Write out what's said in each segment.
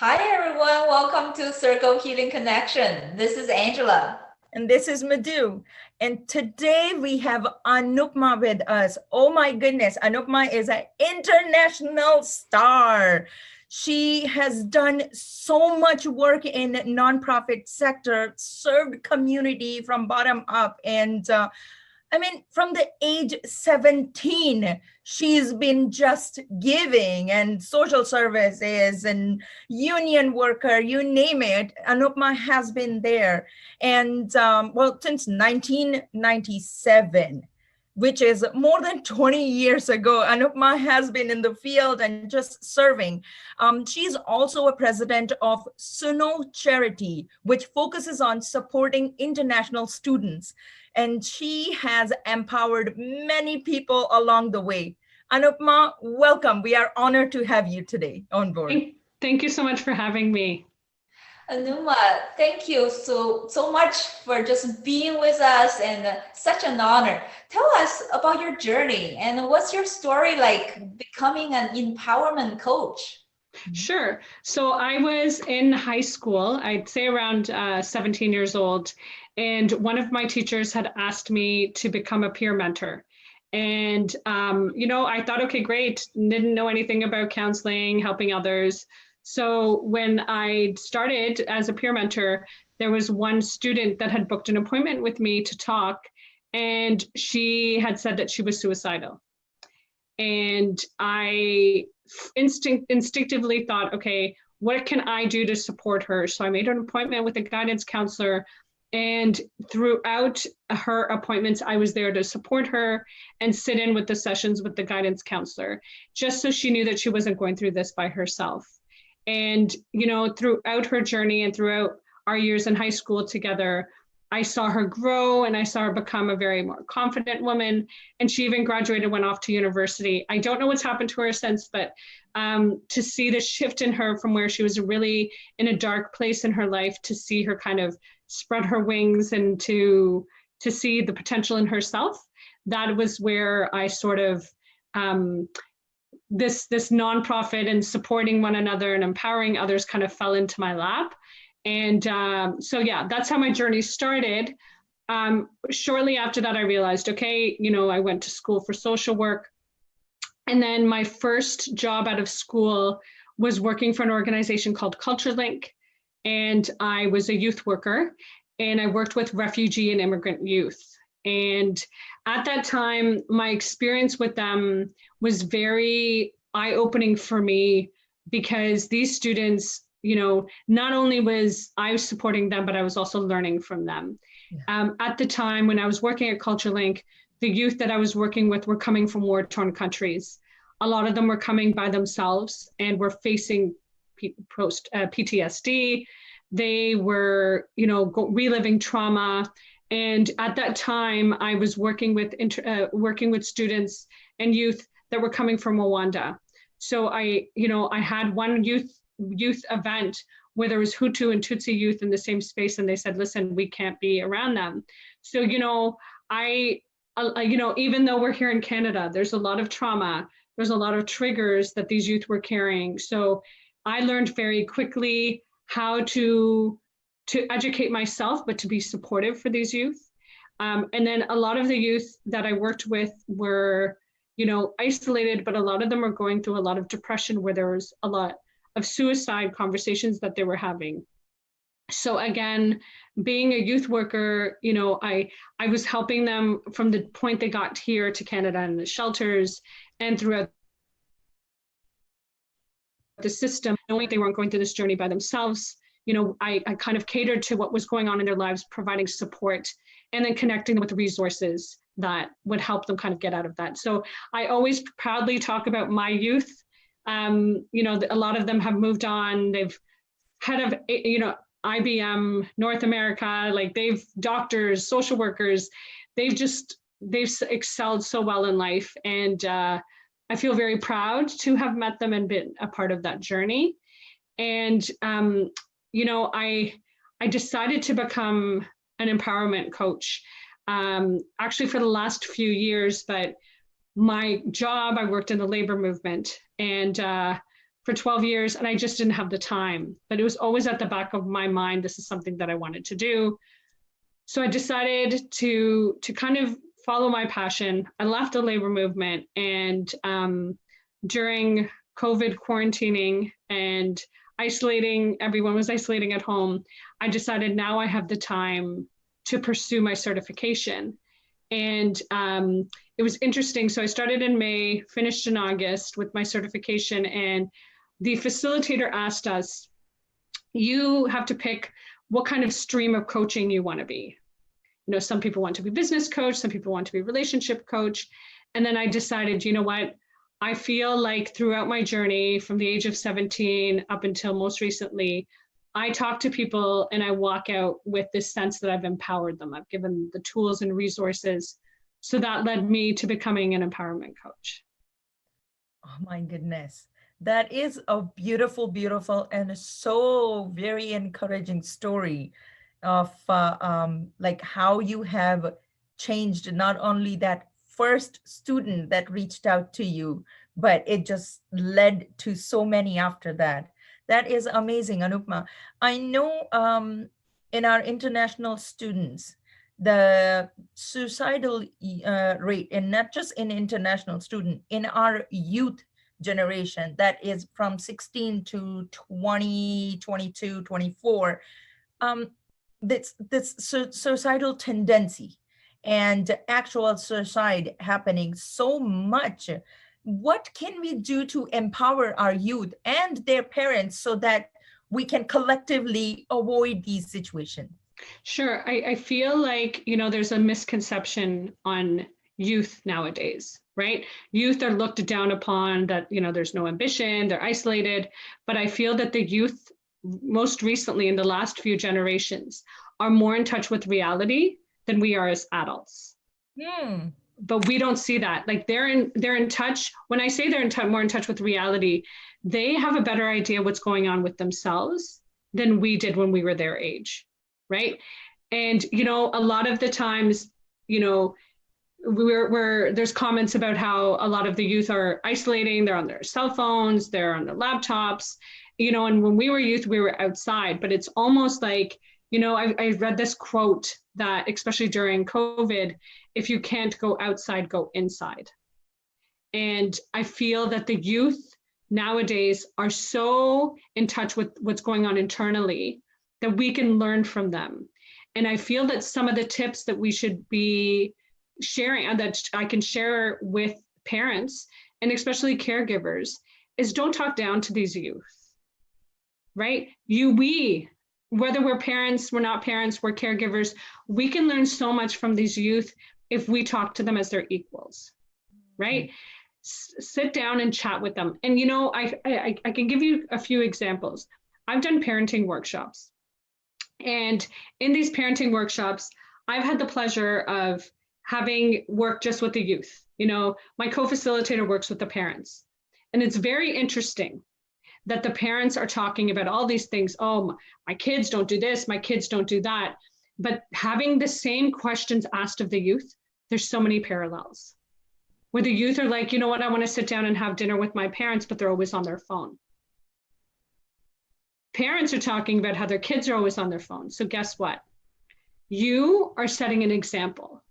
Hi everyone, welcome to Circle Healing Connection. This is Angela. And this is Madhu. And today we have Anupma with us. Oh my goodness, Anupma is an international star. She has done so much work in nonprofit sector, served community from bottom up, and from the age 17, she's been just giving and social services and union worker, you name it. Anupma has been there. And since 1997, which is more than 20 years ago, Anupma has been in the field and just serving. She's also a president of Sunoh charity, which focuses on supporting international students, and she has empowered many people along the way. Anupma, welcome. We are honored to have you today on board. Thank you so much for having me. Anuma, thank you so much for just being with us and such an honor. Tell us about your journey and what's your story like becoming an empowerment coach? Sure. So I was in high school, I'd say around 17 years old, and one of my teachers had asked me to become a peer mentor. And, I thought, okay, great. Didn't know anything about counseling, helping others. So when I started as a peer mentor, there was one student that had booked an appointment with me to talk, and she had said that she was suicidal. And I instinctively thought, okay, what can I do to support her? So I made an appointment with a guidance counselor, and throughout her appointments, I was there to support her and sit in with the sessions with the guidance counselor, just so she knew that she wasn't going through this by herself. And, throughout her journey and throughout our years in high school together, I saw her grow and I saw her become a very more confident woman. And she even graduated, went off to university. I don't know what's happened to her since, but to see the shift in her from where she was really in a dark place in her life, to see her kind of spread her wings and to see the potential in herself, that was where I sort of, this nonprofit and supporting one another and empowering others kind of fell into my lap. And that's how my journey started. Shortly after that, I realized, okay, I went to school for social work. And then my first job out of school was working for an organization called Culture Link. And I was a youth worker, and I worked with refugee and immigrant youth. And at that time, my experience with them was very eye-opening for me, because these students, not only was I supporting them, but I was also learning from them. Yeah. At the time when I was working at Culture Link, the youth that I was working with were coming from war-torn countries. A lot of them were coming by themselves and were facing PTSD. They were, reliving trauma. And at that time, I was working with students and youth that were coming from Rwanda. So I had one youth event where there was Hutu and Tutsi youth in the same space, and they said, listen, we can't be around them. So, even though we're here in Canada, there's a lot of trauma, there's a lot of triggers that these youth were carrying. So I learned very quickly how to educate myself, but to be supportive for these youth. And then a lot of the youth that I worked with were, isolated, but a lot of them were going through a lot of depression, where there was a lot of suicide conversations that they were having. So again, being a youth worker, I was helping them from the point they got here to Canada in the shelters and throughout the system, knowing they weren't going through this journey by themselves. I kind of catered to what was going on in their lives, providing support, and then connecting them with the resources that would help them kind of get out of that. So I always proudly talk about my youth. A lot of them have moved on. They've head of, IBM, North America, like they've doctors, social workers, they've excelled so well in life. And I feel very proud to have met them and been a part of that journey. And, I decided to become an empowerment coach, actually for the last few years. But my job, I worked in the labor movement, and for 12 years and I just didn't have the time, but it was always at the back of my mind, this is something that I wanted to do. So I decided to kind of follow my passion. I left the labor movement, and during COVID quarantining and isolating, everyone was isolating at home, I decided now I have the time to pursue my certification. And it was interesting. So I started in May, finished in August with my certification, and the facilitator asked us, you have to pick what kind of stream of coaching you want to be. You know, some people want to be business coach, some people want to be relationship coach. And then I decided, you know what, I feel like throughout my journey from the age of 17 up until most recently, I talk to people and I walk out with this sense that I've empowered them. I've given them the tools and resources. So that led me to becoming an empowerment coach. Oh my goodness. That is a beautiful, beautiful, and so very encouraging story of like how you have changed not only that first student that reached out to you, but it just led to so many after that. That is amazing, Anupma. I know in our international students, the suicidal rate, and not just in international student, in our youth generation that is from 16 to 20, 22, 24, this suicidal tendency and actual suicide happening so much. What can we do to empower our youth and their parents so that we can collectively avoid these situations? Sure. I feel like, you know, there's a misconception on youth nowadays, right? Youth are looked down upon, that, you know, there's no ambition, they're isolated. But I feel that the youth, most recently in the last few generations, are more in touch with reality than we are as adults. But we don't see that. Like they're in touch. When I say they're more in touch with reality, they have a better idea what's going on with themselves than we did when we were their age, right? And, you know, a lot of the times, you know, there's comments about how a lot of the youth are isolating, they're on their cell phones, they're on their laptops, you know, and when we were youth, we were outside, but it's almost like, you know, I read this quote that, especially during COVID, if you can't go outside, go inside. And I feel that the youth nowadays are so in touch with what's going on internally that we can learn from them. And I feel that some of the tips that we should be sharing, and that I can share with parents and especially caregivers, is don't talk down to these youth, right? Whether we're parents, we're not parents, we're caregivers, we can learn so much from these youth if we talk to them as their equals, right? Sit down and chat with them. And, you know, I can give you a few examples. I've done parenting workshops. And in these parenting workshops, I've had the pleasure of having worked just with the youth. You know, my co-facilitator works with the parents. And it's very interesting that the parents are talking about all these things. Oh, my kids don't do this, my kids don't do that. But having the same questions asked of the youth, there's so many parallels. Where the youth are like, you know what, I want to sit down and have dinner with my parents, but they're always on their phone. Parents are talking about how their kids are always on their phone. So guess what? You are setting an example,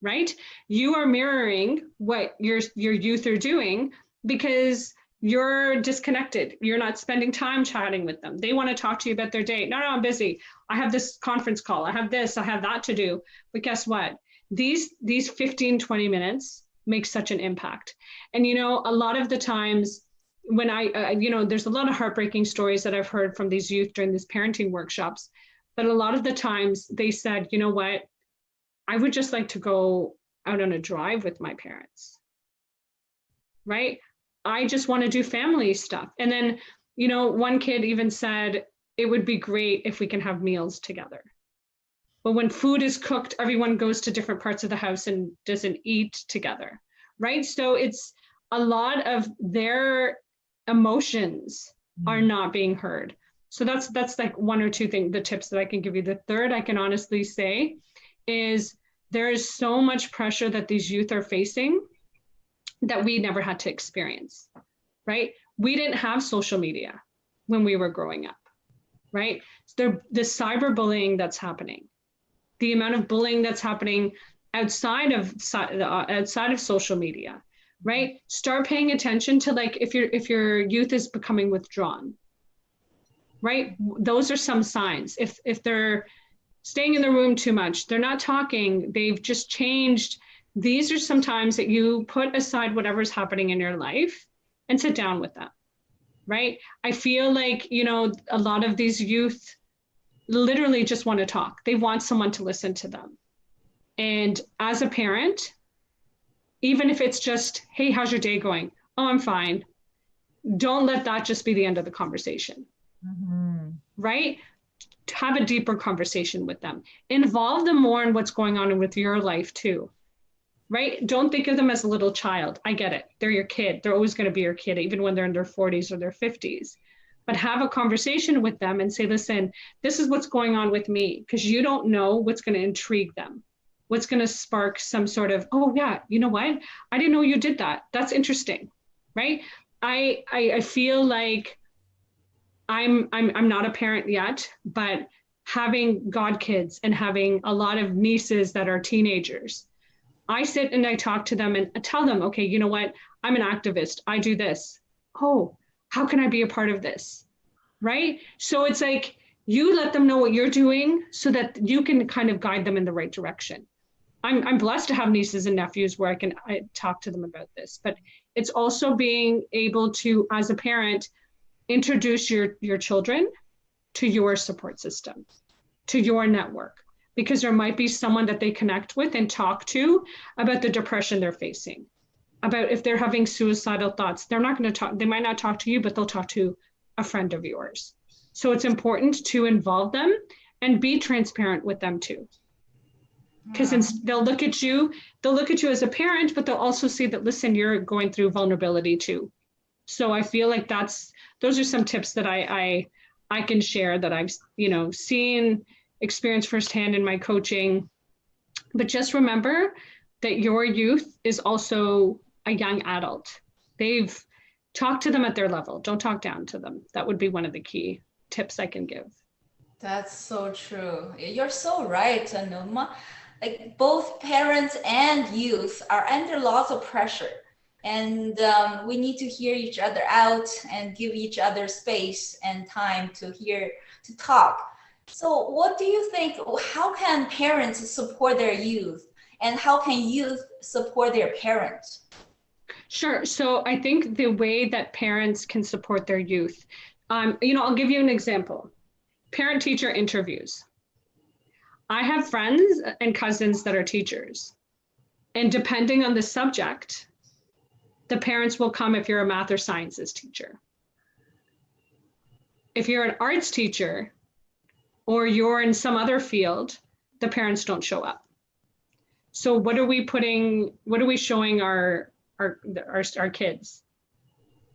right? You are mirroring what your youth are doing because you're disconnected. You're not spending time chatting with them. They want to talk to you about their day. No, I'm busy. I have this conference call. I have this, I have that to do. But guess what? These 15, 20 minutes make such an impact. And, you know, a lot of the times when you know, there's a lot of heartbreaking stories that I've heard from these youth during these parenting workshops. But a lot of the times they said, you know what, I would just like to go out on a drive with my parents, right? I just want to do family stuff. And then, you know, one kid even said, it would be great if we can have meals together. But when food is cooked, everyone goes to different parts of the house and doesn't eat together, right? So it's a lot of their emotions are not being heard. So that's like one or two things, the tips that I can give you. The third, I can honestly say, is there is so much pressure that these youth are facing that we never had to experience, right? We didn't have social media when we were growing up, right? The cyberbullying that's happening, the amount of bullying that's happening outside of social media, right? Start paying attention to, like, if your youth is becoming withdrawn, right? Those are some signs. If they're staying in the room too much, they're not talking, they've just changed. These are some times that you put aside whatever's happening in your life and sit down with them, right? I feel like, you know, a lot of these youth literally just want to talk. They want someone to listen to them. And as a parent, even if it's just, hey, how's your day going? Oh, I'm fine. Don't let that just be the end of the conversation, right? Have a deeper conversation with them. Involve them more in what's going on with your life too, right? Don't think of them as a little child. I get it. They're your kid. They're always going to be your kid, even when they're in their 40s or their 50s. But have a conversation with them and say, listen, this is what's going on with me, because you don't know what's going to intrigue them, what's going to spark some sort of, oh yeah, you know what? I didn't know you did that. That's interesting, right? I feel like I'm not a parent yet, but having godkids and having a lot of nieces that are teenagers, I sit and I talk to them and tell them, okay, you know what? I'm an activist. I do this. Oh, how can I be a part of this? Right? So it's like, you let them know what you're doing so that you can kind of guide them in the right direction. I'm blessed to have nieces and nephews where I talk to them about this, but it's also being able to, as a parent, introduce your children to your support system, to your network, because there might be someone that they connect with and talk to about the depression they're facing, about if they're having suicidal thoughts. They're not going to talk, they might not talk to you, but they'll talk to a friend of yours. So it's important to involve them and be transparent with them too. Because they'll look at you as a parent, but they'll also see that, listen, you're going through vulnerability too. So I feel like those are some tips that I can share that I've, you know, seen, experienced firsthand in my coaching. But just remember that your youth is also a young adult. Talk to them at their level. Don't talk down to them. That would be one of the key tips I can give. That's so true. You're so right, Anupma. Like, both parents and youth are under lots of pressure, and we need to hear each other out and give each other space and time to talk. So what do you think? How can parents support their youth, and how can youth support their parents? Sure. So I think the way that parents can support their youth, you know, I'll give you an example. Parent-teacher interviews. I have friends and cousins that are teachers, and depending on the subject, the parents will come if you're a math or sciences teacher. If you're an arts teacher or you're in some other field, the parents don't show up. So what are we showing our kids?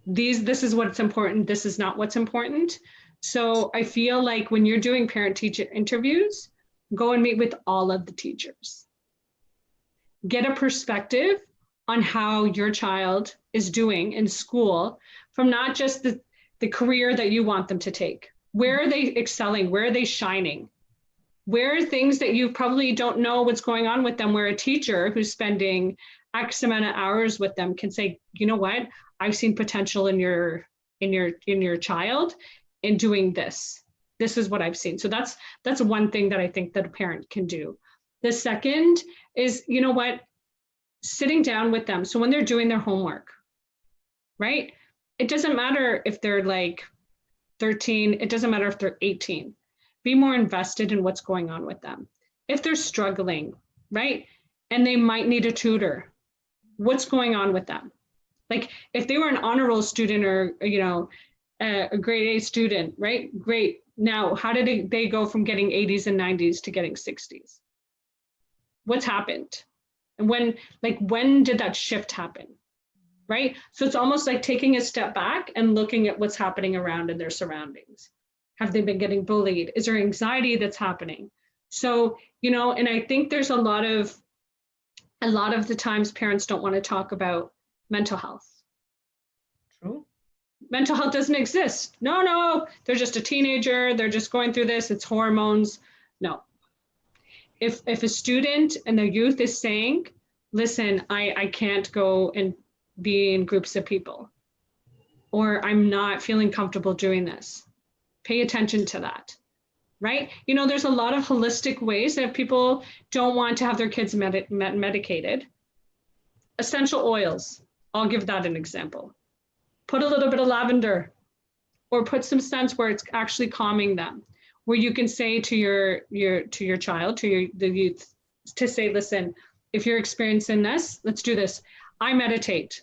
This is what's important. This is not what's important. So I feel like when you're doing parent-teacher interviews, go and meet with all of the teachers. Get a perspective on how your child is doing in school from not just the career that you want them to take. Where are they excelling? Where are they shining? Where are things that you probably don't know what's going on with them, where a teacher who's spending X amount of hours with them can say, you know what, I've seen potential in your child in doing this. This is what I've seen. So that's one thing that I think that a parent can do. The second is, you know what, sitting down with them. So when they're doing their homework, right? It doesn't matter if they're like 13, it doesn't matter if they're 18. Be more invested in what's going on with them. If they're struggling, right? And they might need a tutor, what's going on with them? Like if they were an honor roll student or, you know, a grade A student, right? Great. Now, how did they go from getting 80s and 90s to getting 60s? What's happened? And when did that shift happen? Right? So it's almost like taking a step back and looking at what's happening around in their surroundings. Have they been getting bullied? Is there anxiety that's happening? So, you know, and I think there's a lot of the times parents don't want to talk about mental health. True. mental health doesn't exist. No, they're just a teenager. They're just going through this. It's hormones. No. If a student and the youth is saying, listen, I can't go and be in groups of people, or I'm not feeling comfortable doing this, pay attention to that, right? You know, there's a lot of holistic ways that if people don't want to have their kids medicated. Essential oils, I'll give that an example. Put a little bit of lavender, or put some scents where it's actually calming them, where you can say to your child, the youth, to say, listen, if you're experiencing this, let's do this. I meditate.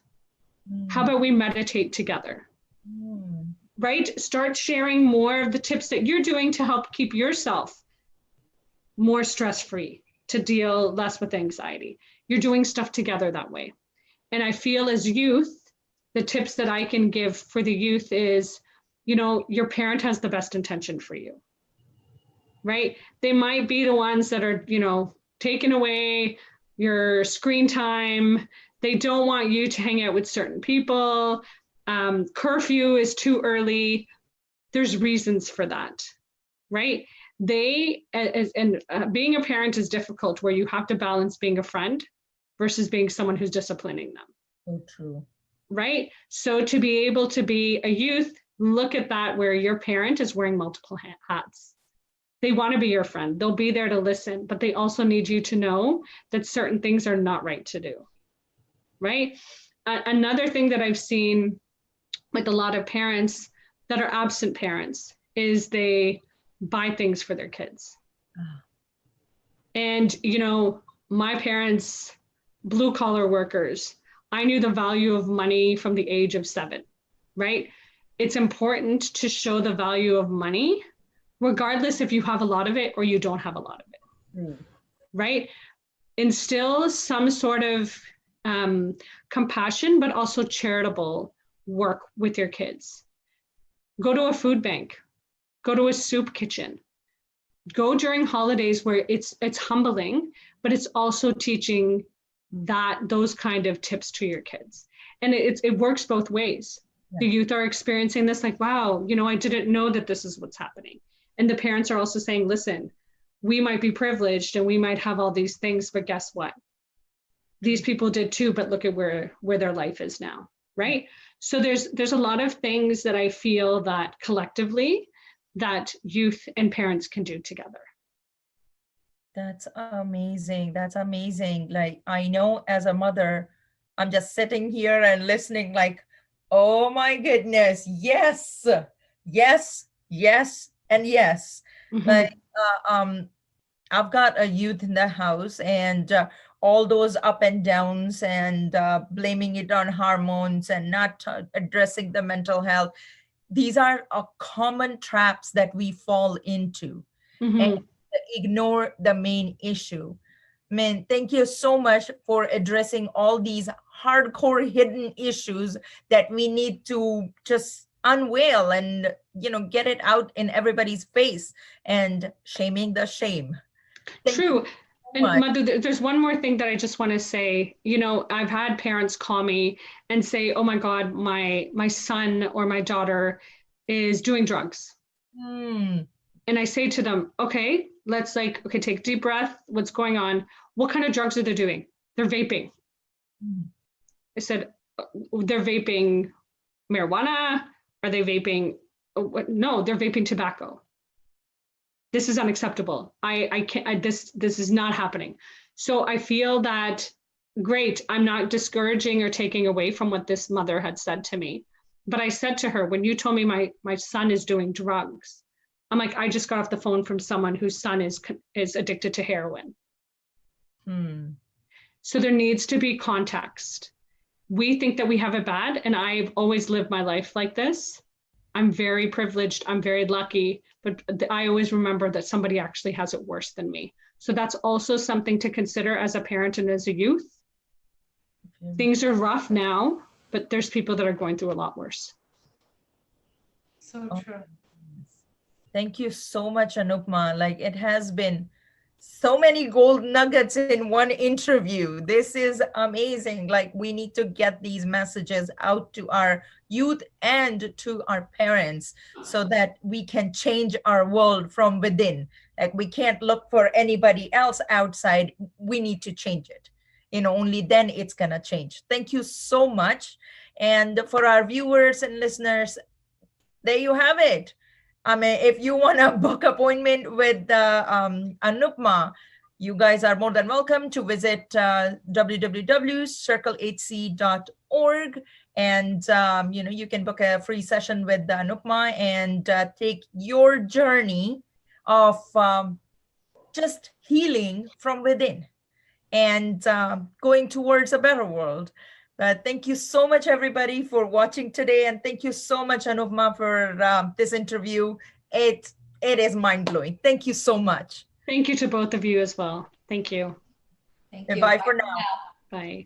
How about we meditate together? Right? Start sharing more of the tips that you're doing to help keep yourself more stress-free, to deal less with anxiety. You're doing stuff together that way. And I feel as youth, the tips that I can give for the youth is, you know, your parent has the best intention for you, right? They might be the ones that are, you know, taking away your screen time. They don't want you to hang out with certain people. Curfew is too early. There's reasons for that, right? Being a parent is difficult, where you have to balance being a friend versus being someone who's disciplining them. So true. Right? So to be able to be a youth, look at that, where your parent is wearing multiple hats. They want to be your friend. They'll be there to listen, but they also need you to know that certain things are not right to do. Right? Another thing that I've seen with a lot of parents that are absent parents is they buy things for their kids. And, you know, my parents, blue collar workers, I knew the value of money from the age of 7, right? It's important to show the value of money, regardless if you have a lot of it or you don't have a lot of it, right? Instill some sort of compassion, but also charitable work with your kids. Go to a food bank, go to a soup kitchen, go during holidays where it's humbling, but it's also teaching those kind of tips to your kids. And it works both ways. Yeah. The youth are experiencing this like, wow, you know, I didn't know that this is what's happening. And the parents are also saying, listen, we might be privileged and we might have all these things, but guess what? These people did too, but look at where their life is now, right? So there's a lot of things that I feel that collectively that youth and parents can do together. That's amazing. That's amazing. Like, I know as a mother, I'm just sitting here and listening like, oh my goodness, yes, yes, yes, and yes. Mm-hmm. Like, I've got a youth in the house, and all those up and downs and blaming it on hormones and not addressing the mental health. These are common traps that we fall into. Mm-hmm. And ignore the main issue. Man, thank you so much for addressing all these hardcore hidden issues that we need to just unveil and, you know, get it out in everybody's face, and shaming the shame. True. And Madhu, there's one more thing that I just want to say. You know, I've had parents call me and say, oh my God, my son or my daughter is doing drugs. And I say to them, okay, okay, take a deep breath. What's going on? What kind of drugs are they doing? They're vaping. I said, they're vaping marijuana? Are they vaping? No, they're vaping tobacco. This is unacceptable. This is not happening. So I feel that, great, I'm not discouraging or taking away from what this mother had said to me. But I said to her, when you told me my son is doing drugs, I'm like, I just got off the phone from someone whose son is addicted to heroin. So there needs to be context. We think that we have it bad, and I've always lived my life like this. I'm very privileged, I'm very lucky, but I always remember that somebody actually has it worse than me. So that's also something to consider as a parent and as a youth. Things are rough now, but there's people that are going through a lot worse. So true. Thank you so much, Anupma. Like, it has been So many gold nuggets in one interview. This is amazing. Like, we need to get these messages out to our youth and to our parents so that we can change our world from within. Like, we can't look for anybody else outside. We need to change it. Only then it's going to change. Thank you so much. And for our viewers and listeners, there you have it. I mean, if you want to book appointment with Anupma, you guys are more than welcome to visit www.circlehc.org. And, you can book a free session with Anupma and take your journey of just healing from within and going towards a better world. But thank you so much, everybody, for watching today. And thank you so much, Anupma, for this interview. It is mind-blowing. Thank you so much. Thank you to both of you as well. Thank you. Thank you. Bye for now. Bye.